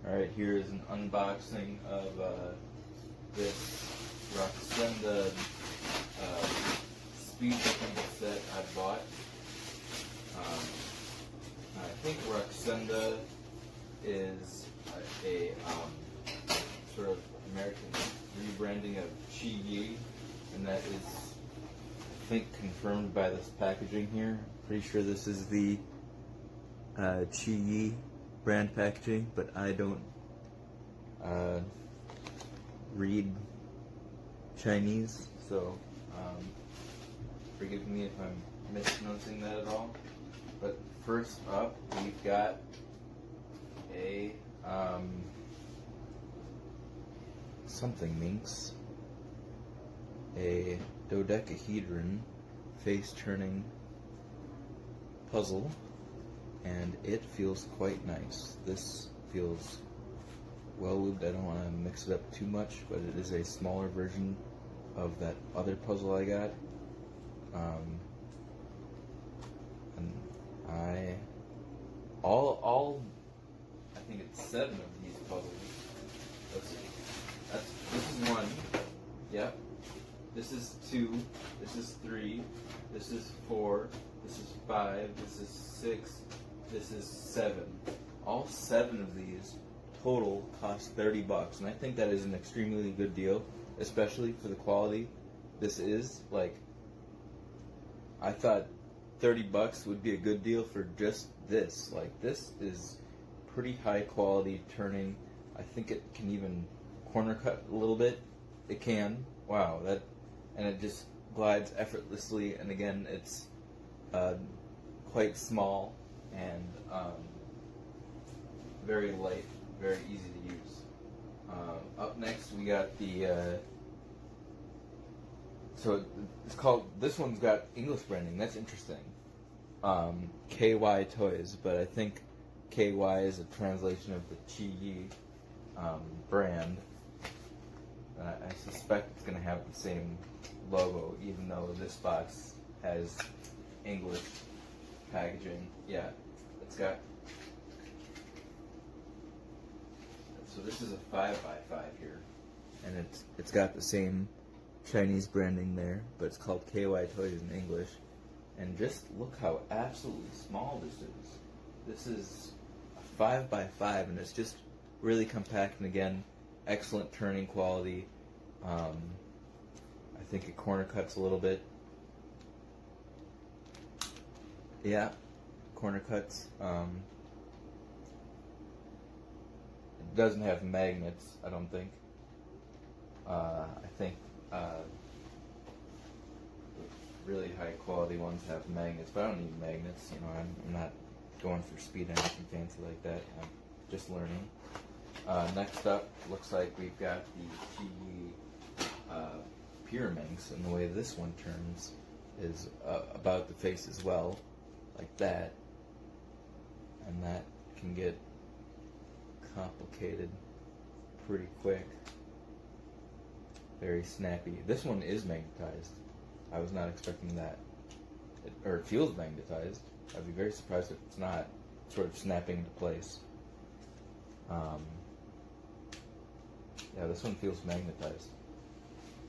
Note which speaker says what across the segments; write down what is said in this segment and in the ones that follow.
Speaker 1: Alright, here is an unboxing of this Roxenda speed booking set I bought. I think Roxenda is a sort of American rebranding of Qi, and that is, I think, confirmed by this packaging here. Pretty sure this is the Qi brand packaging, but I don't read Chinese, so forgive me if I'm mispronouncing that at all. But first up, we've got a something minx, a dodecahedron face-turning puzzle, and it feels quite nice. This feels well lubed. I don't want to mix it up too much, but it is a smaller version of that other puzzle I got. And I think it's 7 of these puzzles. Let's see. This is 1. Yep. This is 2. This is 3. This is 4. This is 5. This is 6. This is 7. All 7 of these total cost $30, and I think that is an extremely good deal, especially for the quality. This is, like, I thought $30 would be a good deal for just this. Like, this is pretty high quality turning. I think it can even corner cut a little bit. It can. Wow, and it just glides effortlessly, and again, it's quite small and very light, very easy to use. Up next, we got the so it's called, this one's got English branding. That's interesting. KY Toys, but I think KY is a translation of the Qi brand. I suspect it's going to have the same logo, even though this box has English packaging. Yeah, it's got. So this is a 5x5 here, and it's got the same Chinese branding there, but it's called KY Toys in English. And just look how absolutely small this is. This is a 5x5, and it's just really compact, and again, excellent turning quality. I think it corner cuts a little bit. Yeah, corner cuts. It doesn't have magnets, I don't think. I think really high quality ones have magnets, but I don't need magnets. You know, I'm not going for speed or anything fancy like that. I'm just learning. Next up, looks like we've got the Qi Megaminx, and the way this one turns is about the face as well, like that, and that can get complicated pretty quick. Very snappy. This one is magnetized. I was not expecting that. It feels magnetized. I'd be very surprised if it's not sort of snapping into place. Yeah, this one feels magnetized.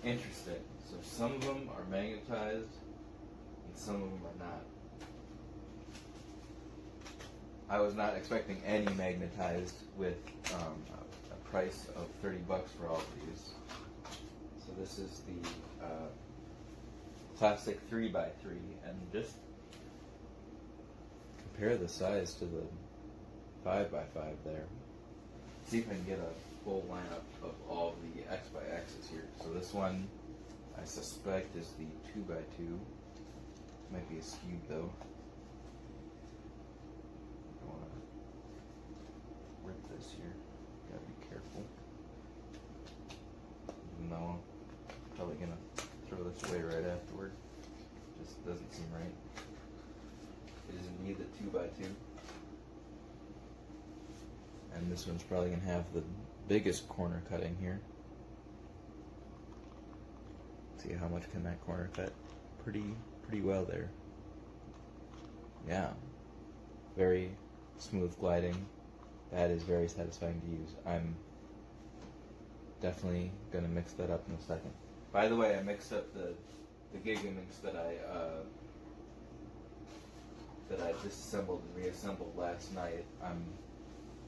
Speaker 1: Interesting. So some of them are magnetized and some of them are not. I was not expecting any magnetized with a price of $30 for all of these. So this is the classic 3x3, and just compare the size to the 5x5 there. See if I can get a full lineup of all of the X by X's here. So this one, I suspect, is the 2x2. Might be a Skew though. I don't want to rip this here. Gotta be careful. Even though I'm probably gonna throw this away right afterward. Just doesn't seem right. It is indeed the 2x2. And this one's probably going to have the biggest corner cutting here. See how much can that corner cut? Pretty well there. Yeah. Very smooth gliding. that is very satisfying to use. I'm definitely going to mix that up in a second. By the way, I mixed up the Gigaminx that I disassembled and reassembled last night. I'm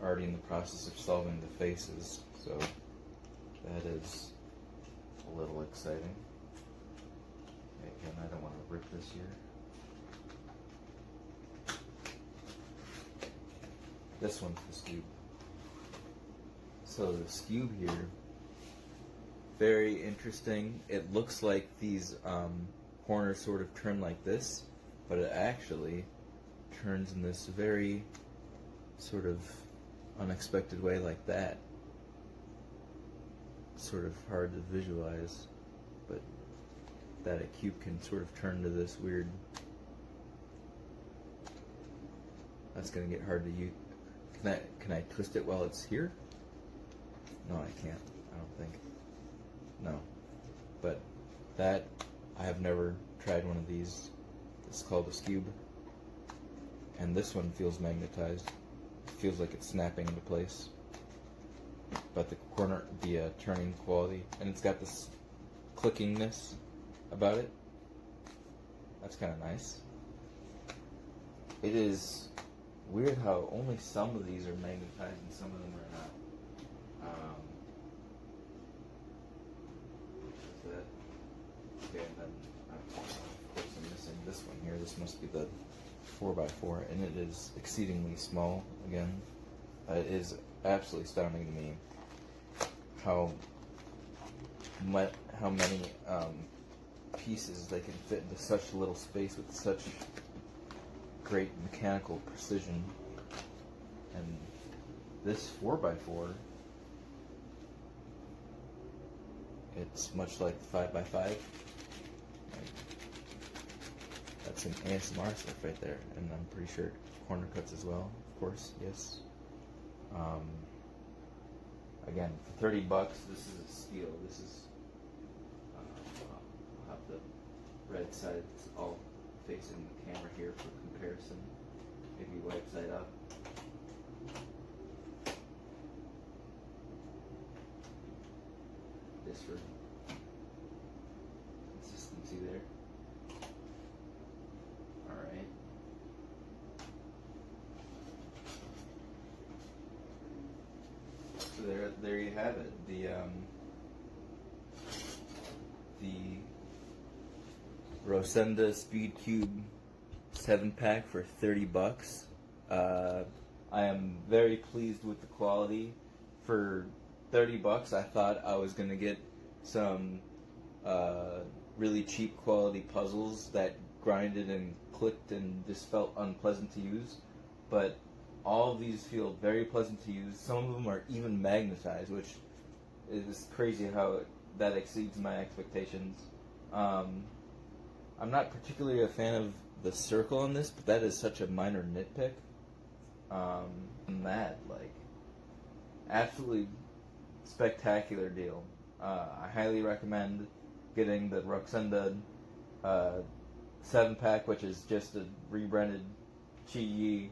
Speaker 1: already in the process of solving the faces, so that is a little exciting. Again, I don't want to rip this here. This one's the Skew. So the Skew here, very interesting. It looks like these corners sort of turn like this, but it actually turns in this very sort of unexpected way like that. Sort of hard to visualize, but that a cube can sort of turn to this weird. That's gonna get hard to use. Can I twist it while it's here? No, I can't. I don't think. No, but that I have never tried one of these. It's called a Skew, and this one feels magnetized. It feels like it's snapping into place. But the turning quality, and it's got this clickingness about it. That's kind of nice. It is weird how only some of these are magnetized and some of them are not. Okay, and then of course I'm missing this one here. This must be the 4x4, and it is exceedingly small. Again, it is absolutely astounding to me how many pieces they can fit into such little space with such great mechanical precision. And this 4x4, it's much like the 5x5. That's an ASMR stuff right there, and I'm pretty sure corner cuts as well, of course, yes. Again, for $30, this is a steal. This is, I'll have the red side all facing the camera here for comparison, maybe right side up. This for consistency there. Alright. So there you have it. The Roxenda Speed Cube 7-pack for $30. I am very pleased with the quality. For $30, I thought I was gonna get some really cheap quality puzzles that grinded and clicked and just felt unpleasant to use, but all of these feel very pleasant to use. Some of them are even magnetized, which is crazy how that exceeds my expectations. I'm not particularly a fan of the circle on this, but that is such a minor nitpick. And that, like, absolutely spectacular deal. I highly recommend getting the Roxenda 7-pack, which is just a rebranded Chi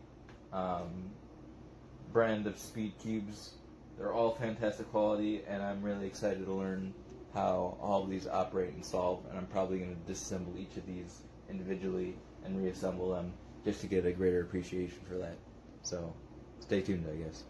Speaker 1: brand of speed cubes. They're all fantastic quality, and I'm really excited to learn how all of these operate and solve, and I'm probably going to disassemble each of these individually and reassemble them just to get a greater appreciation for that. So stay tuned, I guess.